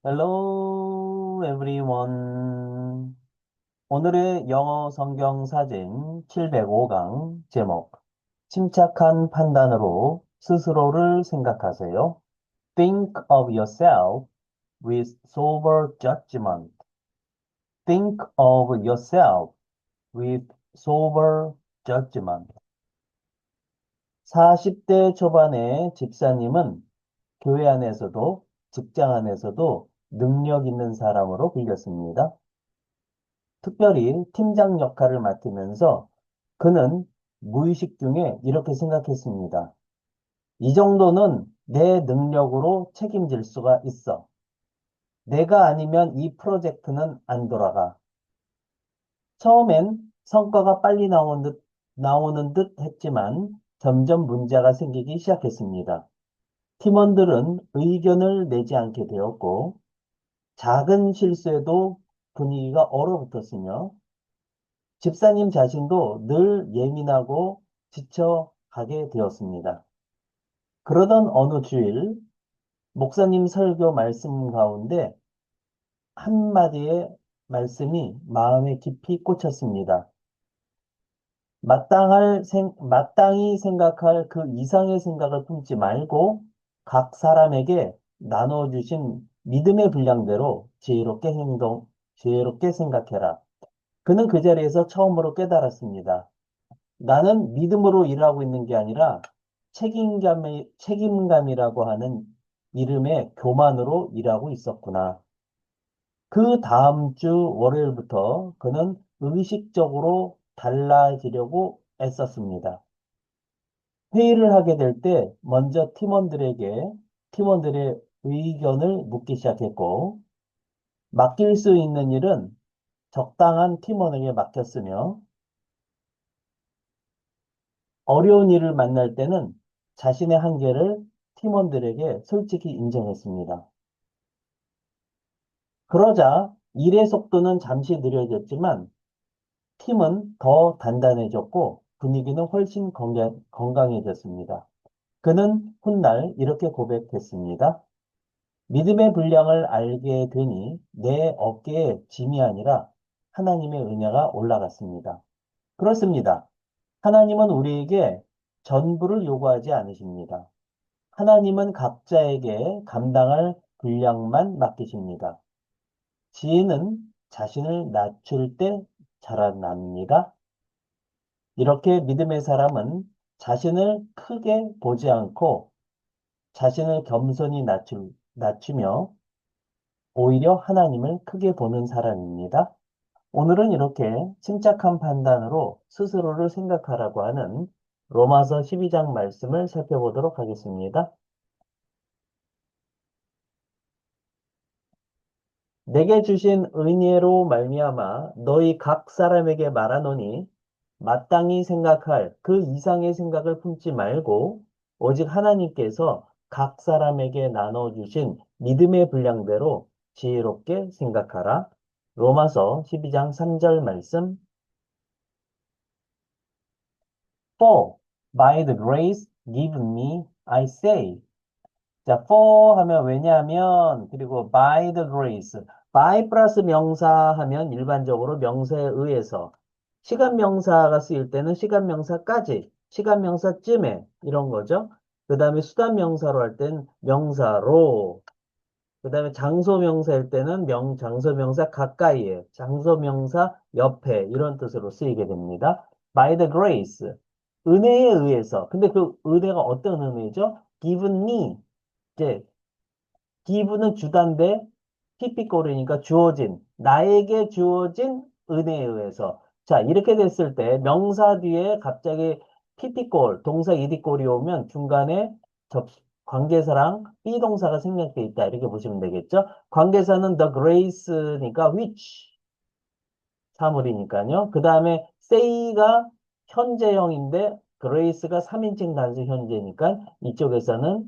Hello everyone. 오늘의 영어 성경 사진 705강 제목 침착한 판단으로 스스로를 생각하세요. Think of yourself with sober judgment. Think of yourself with sober judgment. 40대 초반의 집사님은 교회 안에서도 직장 안에서도 능력 있는 사람으로 불렸습니다. 특별히 팀장 역할을 맡으면서 그는 무의식 중에 이렇게 생각했습니다. 이 정도는 내 능력으로 책임질 수가 있어. 내가 아니면 이 프로젝트는 안 돌아가. 처음엔 성과가 빨리 나오는 듯 했지만 점점 문제가 생기기 시작했습니다. 팀원들은 의견을 내지 않게 되었고 작은 실수에도 분위기가 얼어붙었으며 집사님 자신도 늘 예민하고 지쳐가게 되었습니다. 그러던 어느 주일 목사님 설교 말씀 가운데 한마디의 말씀이 마음에 깊이 꽂혔습니다. 마땅히 생각할 그 이상의 생각을 품지 말고 각 사람에게 나눠주신 믿음의 분량대로 지혜롭게 생각해라. 그는 그 자리에서 처음으로 깨달았습니다. 나는 믿음으로 일하고 있는 게 아니라 책임감이라고 하는 이름의 교만으로 일하고 있었구나. 그 다음 주 월요일부터 그는 의식적으로 달라지려고 애썼습니다. 회의를 하게 될 때 먼저 팀원들의 의견을 묻기 시작했고, 맡길 수 있는 일은 적당한 팀원에게 맡겼으며, 어려운 일을 만날 때는 자신의 한계를 팀원들에게 솔직히 인정했습니다. 그러자 일의 속도는 잠시 느려졌지만 팀은 더 단단해졌고 분위기는 훨씬 건강해졌습니다. 그는 훗날 이렇게 고백했습니다. 믿음의 분량을 알게 되니 내 어깨에 짐이 아니라 하나님의 은혜가 올라갔습니다. 그렇습니다. 하나님은 우리에게 전부를 요구하지 않으십니다. 하나님은 각자에게 감당할 분량만 맡기십니다. 지혜는 자신을 낮출 때 자라납니다. 이렇게 믿음의 사람은 자신을 크게 보지 않고 자신을 겸손히 낮추며 오히려 하나님을 크게 보는 사람입니다. 오늘은 이렇게 침착한 판단으로 스스로를 생각하라고 하는 로마서 12장 말씀을 살펴보도록 하겠습니다. 내게 주신 은혜로 말미암아 너희 각 사람에게 말하노니 마땅히 생각할 그 이상의 생각을 품지 말고 오직 하나님께서 각 사람에게 나눠주신 믿음의 분량대로 지혜롭게 생각하라. 로마서 12장 3절 말씀. For by the grace given me, I say. 자, for 하면 왜냐하면 그리고 by the grace. by 플러스 명사 하면 일반적으로 명사에 의해서 시간 명사가 쓰일 때는 시간 명사까지, 시간 명사쯤에 이런 거죠. 그 다음에 수단 명사로 할 땐 명사로, 그 다음에 장소 명사일 때는 장소 명사 가까이에, 장소 명사 옆에 이런 뜻으로 쓰이게 됩니다. by the grace. 은혜에 의해서. 근데 그 은혜가 어떤 은혜죠? given me. 이제 give는 주단데 피피꼴이니까 주어진, 나에게 주어진 은혜에 의해서. 자, 이렇게 됐을 때 명사 뒤에 갑자기 피피꼴, 동사 이디꼴이 오면 중간에 관계사랑 비동사가 생략돼 있다. 이렇게 보시면 되겠죠? 관계사는 the grace니까 which 사물이니까요. 그 다음에 say가 현재형인데 grace가 3인칭 단수 현재니까 이쪽에서는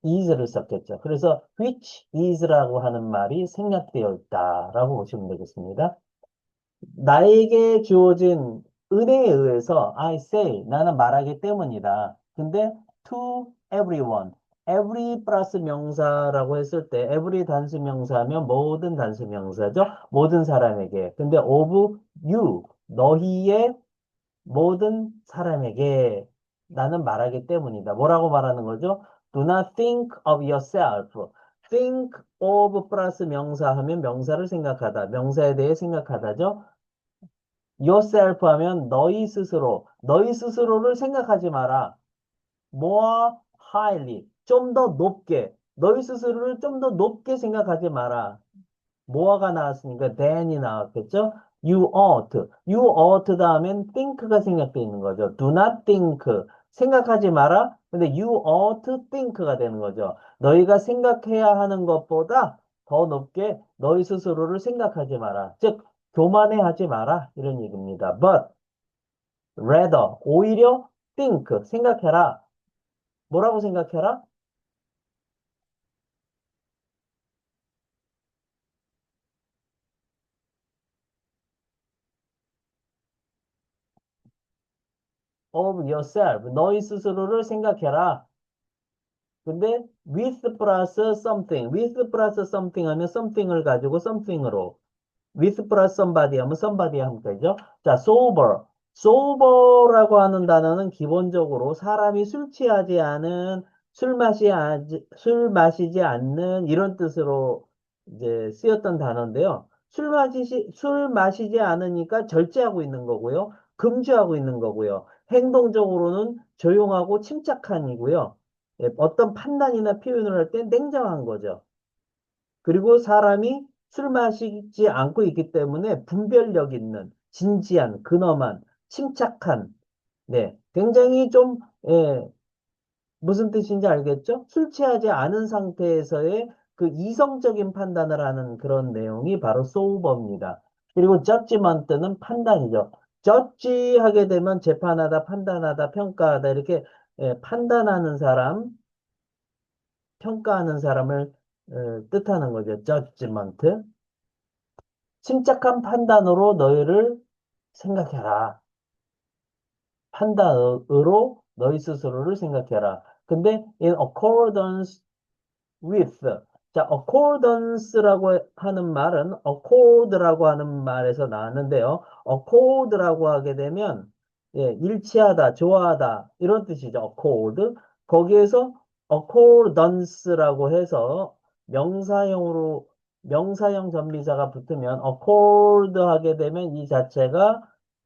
is를 썼겠죠. 그래서 which is라고 하는 말이 생략되어 있다라고 보시면 되겠습니다. 나에게 주어진 은혜에 의해서 I say 나는 말하기 때문이다. 근데 to everyone every 플러스 명사라고 했을 때 every 단수 명사하면 모든 단수 명사죠. 모든 사람에게. 근데 of you, 너희의 모든 사람에게 나는 말하기 때문이다. 뭐라고 말하는 거죠? Do not think of yourself. think of 플러스 명사 하면 명사를 생각하다. 명사에 대해 생각하다죠. yourself 하면 너희 스스로. 너희 스스로를 생각하지 마라. more highly. 좀 더 높게. 너희 스스로를 좀 더 높게 생각하지 마라. 뭐가 나왔으니까 than이 나왔겠죠? You ought. You ought 다음엔 think가 생략되어 있는 거죠. Do not think. 생각하지 마라. 근데 you ought to think가 되는 거죠. 너희가 생각해야 하는 것보다 더 높게 너희 스스로를 생각하지 마라. 즉, 교만해 하지 마라. 이런 얘기입니다. But rather, 오히려 think, 생각해라. 뭐라고 생각해라? Of yourself. 너희 스스로를 생각해라. 근데 with 플러스 something, with 플러스 something 하면 something을 가지고 something으로, with 플러스 somebody 하면 somebody 하면 되죠. 자, sober. sober라고 하는 단어는 기본적으로 사람이 술 취하지 않은, 술 마시지 않는 이런 뜻으로 이제 쓰였던 단어인데요. 술 마시지 않으니까 절제하고 있는 거고요. 금주하고 있는 거고요. 행동적으로는 조용하고 침착한이고요. 예, 어떤 판단이나 표현을 할 때 냉정한 거죠. 그리고 사람이 술 마시지 않고 있기 때문에 분별력 있는, 진지한, 근엄한, 침착한, 네, 굉장히 좀, 예, 무슨 뜻인지 알겠죠? 술 취하지 않은 상태에서의 그 이성적인 판단을 하는 그런 내용이 바로 소우버입니다. 그리고 judgment는 판단이죠. judge 하게 되면 재판하다, 판단하다, 평가하다 이렇게 예, 판단하는 사람, 평가하는 사람을 뜻하는 거죠. judgment. 침착한 판단으로 너희를 생각해라. 판단으로 너희 스스로를 생각해라. 근데 in accordance with. 자, accordance라고 하는 말은 accord라고 하는 말에서 나왔는데요. accord라고 하게 되면 예, 일치하다, 좋아하다 이런 뜻이죠. accord. 거기에서 accordance라고 해서 명사형으로 명사형 전미사가 붙으면 accord 하게 되면 이 자체가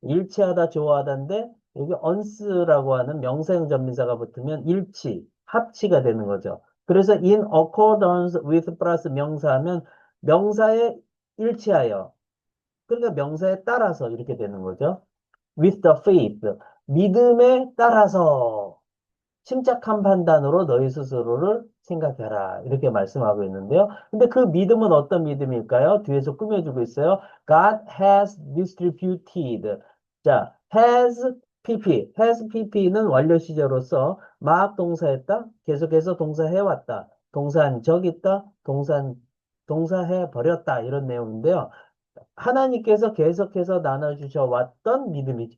일치하다, 좋아하다인데 여기 once라고 하는 명사형 전미사가 붙으면 일치, 합치가 되는 거죠. 그래서 in accordance with 플러스 명사하면 명사에 일치하여 그러니까 명사에 따라서 이렇게 되는 거죠. with the faith 믿음에 따라서 침착한 판단으로 너희 스스로를 생각해라. 이렇게 말씀하고 있는데요. 근데 그 믿음은 어떤 믿음일까요? 뒤에서 꾸며주고 있어요. God has distributed. 자, has pp는 완료 시제로서 마학 동사했다. 계속해서 동사해왔다. 동사한 적 있다. 동사해 버렸다. 이런 내용인데요. 하나님께서 계속해서 나눠주셔 왔던 믿음이죠.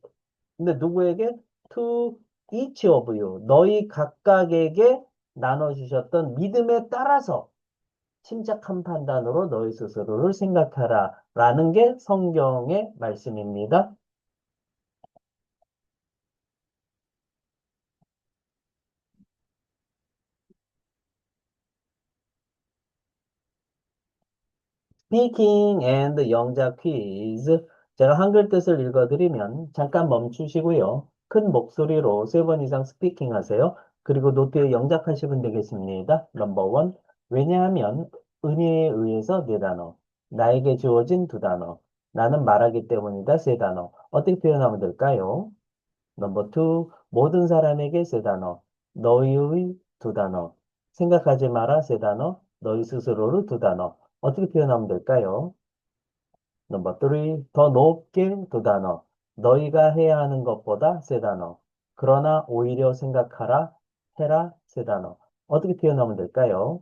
근데 누구에게? To each of you. 너희 각각에게 나눠주셨던 믿음에 따라서 침착한 판단으로 너희 스스로를 생각하라. 라는 게 성경의 말씀입니다. Speaking and 영작 퀴즈. 제가 한글 뜻을 읽어드리면 잠깐 멈추시고요. 큰 목소리로 3번 이상 스피킹 하세요. 그리고 노트에 영작하시면 되겠습니다. 넘버 원. 왜냐하면 은혜에 의해서 4단어. 나에게 주어진 2단어. 나는 말하기 때문이다 3단어. 어떻게 표현하면 될까요? 넘버 투. 모든 사람에게 3단어. 너희의 2단어. 생각하지 마라 3단어. 너희 스스로를 2단어. 어떻게 표현하면 될까요? 넘버 3. 더 높게 2단어. 너희가 해야 하는 것보다 3단어. 그러나 오히려 생각하라, 해라 3단어. 어떻게 표현하면 될까요?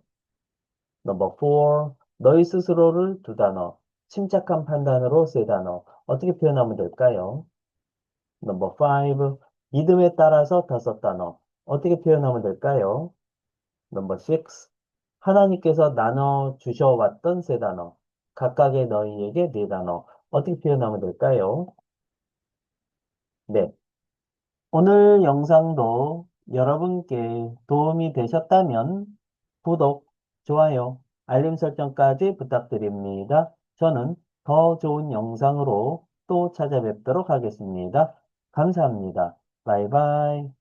넘버 4. 너희 스스로를 2단어. 침착한 판단으로 3단어. 어떻게 표현하면 될까요? 넘버 5. 믿음에 따라서 5단어. 어떻게 표현하면 될까요? 넘버 6. 하나님께서 나눠 주셔왔던 세 단어. 각각의 너희에게 네 단어. 어떻게 표현하면 될까요? 네. 오늘 영상도 여러분께 도움이 되셨다면 구독, 좋아요, 알림 설정까지 부탁드립니다. 저는 더 좋은 영상으로 또 찾아뵙도록 하겠습니다. 감사합니다. 바이바이.